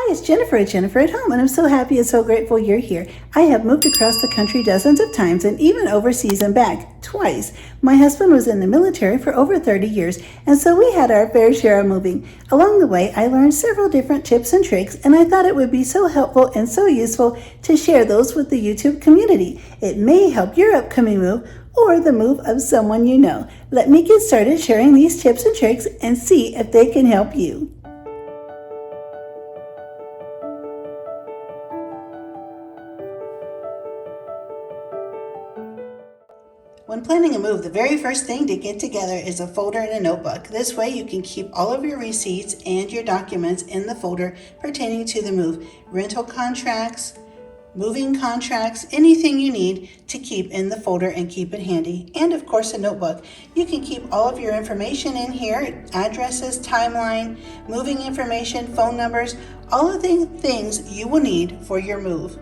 Hi, it's Jennifer at Jennifer at Home, and I'm so happy and so grateful you're here. I have moved across the country dozens of times and even overseas and back twice. My husband was in the military for over 30 years, and so we had our fair share of moving. Along the way, I learned several different tips and tricks, and I thought it would be so helpful and so useful to share those with the YouTube community. It may help your upcoming move or the move of someone you know. Let me get started sharing these tips and tricks and see if they can help you. When planning a move, the very first thing to get together is a folder and a notebook. This way you can keep all of your receipts and your documents in the folder pertaining to the move. Rental contracts, moving contracts, anything you need to keep in the folder and keep it handy. And of course a notebook. You can keep all of your information in here, addresses, timeline, moving information, phone numbers, all of the things you will need for your move.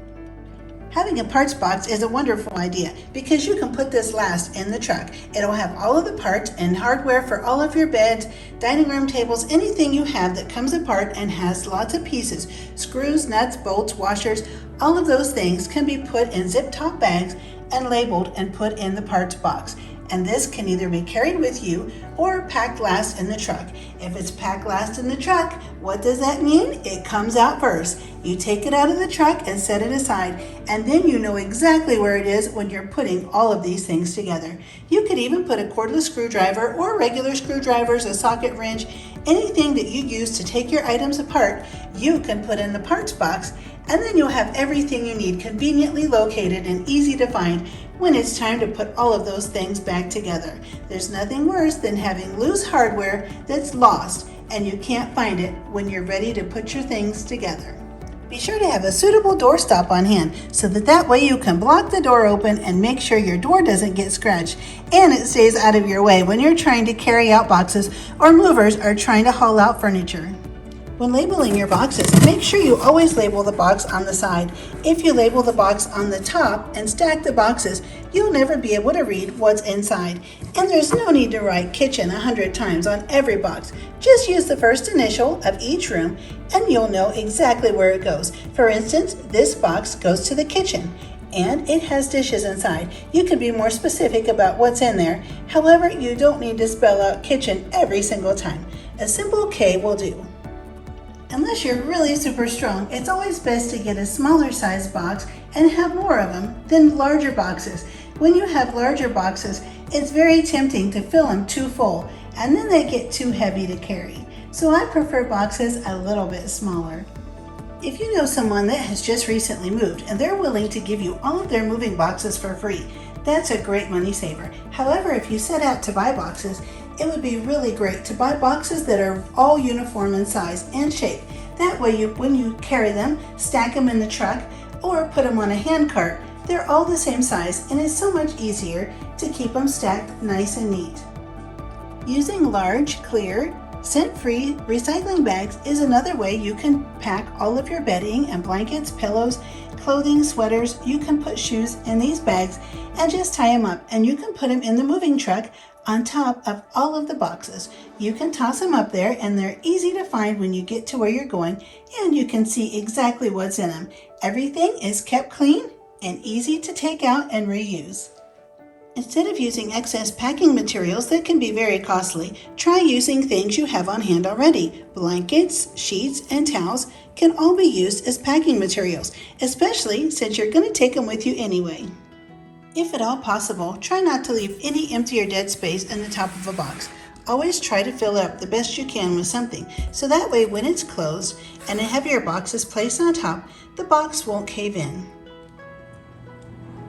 Having a parts box is a wonderful idea because you can put this last in the truck. It'll have all of the parts and hardware for all of your beds, dining room tables, anything you have that comes apart and has lots of pieces. Screws, nuts, bolts, washers, all of those things can be put in zip-top bags and labeled and put in the parts box. And this can either be carried with you or packed last in the truck. If it's packed last in the truck, what does that mean? It comes out first. You take it out of the truck and set it aside, and then you know exactly where it is when you're putting all of these things together. You could even put a cordless screwdriver or regular screwdrivers, a socket wrench, anything that you use to take your items apart, you can put in the parts box, and then you'll have everything you need conveniently located and easy to find when it's time to put all of those things back together. There's nothing worse than having loose hardware that's lost and you can't find it when you're ready to put your things together. Be sure to have a suitable doorstop on hand so that way you can block the door open and make sure your door doesn't get scratched and it stays out of your way when you're trying to carry out boxes or movers are trying to haul out furniture. When labeling your boxes, make sure you always label the box on the side. If you label the box on the top and stack the boxes, you'll never be able to read what's inside. And there's no need to write kitchen 100 times on every box. Just use the first initial of each room and you'll know exactly where it goes. For instance, this box goes to the kitchen and it has dishes inside. You can be more specific about what's in there. However, you don't need to spell out kitchen every single time. A simple K will do. Unless you're really super strong, it's always best to get a smaller size box and have more of them than larger boxes. When you have larger boxes, it's very tempting to fill them too full and then they get too heavy to carry. So I prefer boxes a little bit smaller. If you know someone that has just recently moved and they're willing to give you all of their moving boxes for free, that's a great money saver. However, if you set out to buy boxes, it would be really great to buy boxes that are all uniform in size and shape. That way, when you carry them, stack them in the truck or put them on a hand cart, they're all the same size and it's so much easier to keep them stacked nice and neat. Using large, clear, scent-free recycling bags is another way you can pack all of your bedding and blankets, pillows, clothing, sweaters. You can put shoes in these bags and just tie them up, and you can put them in the moving truck on top of all of the boxes. You can toss them up there and they're easy to find when you get to where you're going and you can see exactly what's in them. Everything is kept clean and easy to take out and reuse. Instead of using excess packing materials that can be very costly, try using things you have on hand already. Blankets, sheets, and towels can all be used as packing materials, especially since you're going to take them with you anyway. If at all possible, try not to leave any empty or dead space in the top of a box. Always try to fill it up the best you can with something, so that way when it's closed and a heavier box is placed on top, the box won't cave in.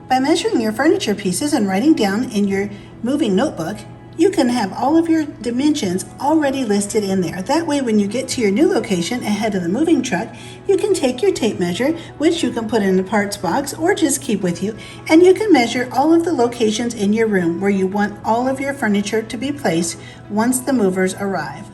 By measuring your furniture pieces and writing down in your moving notebook, you can have all of your dimensions already listed in there. That way when you get to your new location ahead of the moving truck, you can take your tape measure, which you can put in the parts box or just keep with you, and you can measure all of the locations in your room where you want all of your furniture to be placed once the movers arrive.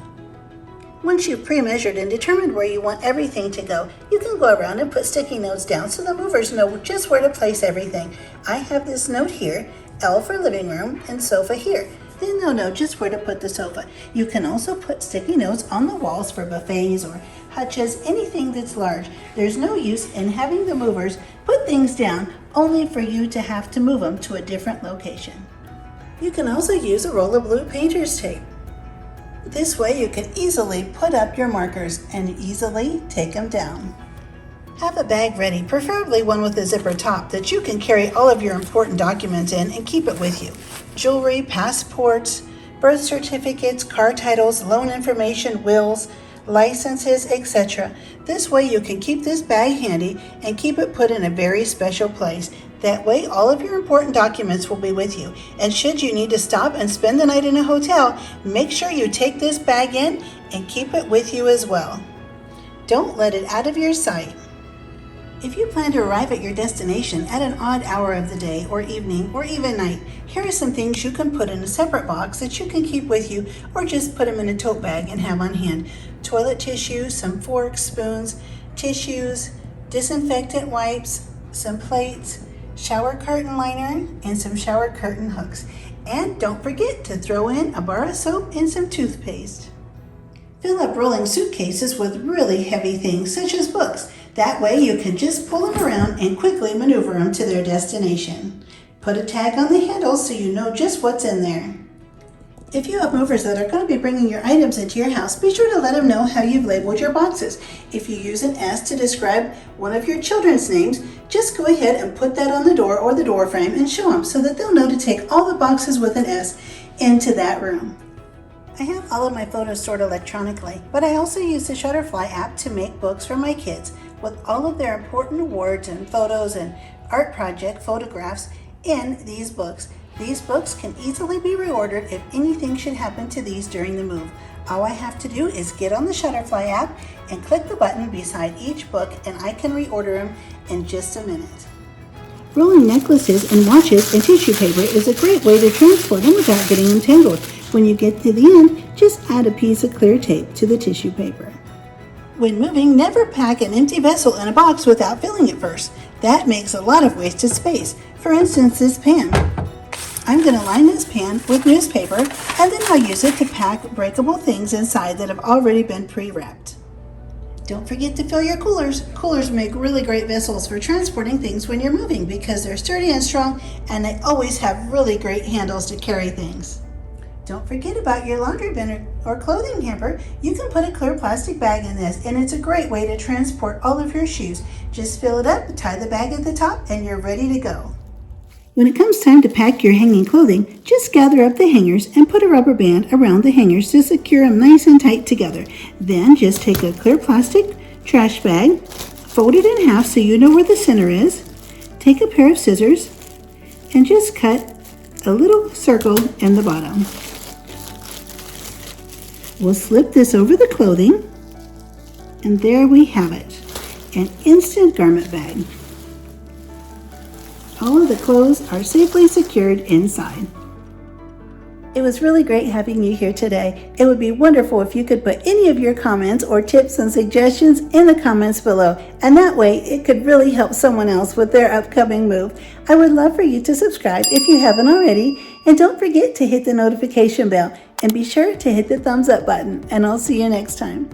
Once you've pre-measured and determined where you want everything to go, you can go around and put sticky notes down so the movers know just where to place everything. I have this note here, L for living room and sofa here. Then they'll know just where to put the sofa. You can also put sticky notes on the walls for buffets or hutches, anything that's large. There's no use in having the movers put things down only for you to have to move them to a different location. You can also use a roll of blue painter's tape. This way you can easily put up your markers and easily take them down. Have a bag ready, preferably one with a zipper top that you can carry all of your important documents in and keep it with you. Jewelry, passports, birth certificates, car titles, loan information, wills, licenses, etc. This way you can keep this bag handy and keep it put in a very special place. That way all of your important documents will be with you. And should you need to stop and spend the night in a hotel, make sure you take this bag in and keep it with you as well. Don't let it out of your sight. If you plan to arrive at your destination at an odd hour of the day or evening or even night, here are some things you can put in a separate box that you can keep with you or just put them in a tote bag and have on hand. Toilet tissue, some forks, spoons, tissues, disinfectant wipes, some plates, shower curtain liner, and some shower curtain hooks. And don't forget to throw in a bar of soap and some toothpaste. Fill up rolling suitcases with really heavy things such as books. That way you can just pull them around and quickly maneuver them to their destination. Put a tag on the handles so you know just what's in there. If you have movers that are going to be bringing your items into your house, be sure to let them know how you've labeled your boxes. If you use an S to describe one of your children's names, just go ahead and put that on the door or the door frame and show them so that they'll know to take all the boxes with an S into that room. I have all of my photos stored electronically, but I also use the Shutterfly app to make books for my kids with all of their important awards and photos and art project photographs in these books. These books can easily be reordered if anything should happen to these during the move. All I have to do is get on the Shutterfly app and click the button beside each book and I can reorder them in just a minute. Rolling necklaces and watches and tissue paper is a great way to transport them without getting them tangled. When you get to the end, just add a piece of clear tape to the tissue paper. When moving, never pack an empty vessel in a box without filling it first. That makes a lot of wasted space. For instance, this pan. I'm going to line this pan with newspaper and then I'll use it to pack breakable things inside that have already been pre-wrapped. Don't forget to fill your coolers. Coolers make really great vessels for transporting things when you're moving because they're sturdy and strong and they always have really great handles to carry things. Don't forget about your laundry bin or clothing hamper. You can put a clear plastic bag in this and it's a great way to transport all of your shoes. Just fill it up, tie the bag at the top, and you're ready to go. When it comes time to pack your hanging clothing, just gather up the hangers and put a rubber band around the hangers to secure them nice and tight together. Then just take a clear plastic trash bag, fold it in half so you know where the center is, take a pair of scissors, and just cut a little circle in the bottom. We'll slip this over the clothing, and there we have it, an instant garment bag. All of the clothes are safely secured inside. It was really great having you here today. It would be wonderful if you could put any of your comments or tips and suggestions in the comments below, and that way it could really help someone else with their upcoming move. I would love for you to subscribe if you haven't already, and don't forget to hit the notification bell, and be sure to hit the thumbs up button, and I'll see you next time.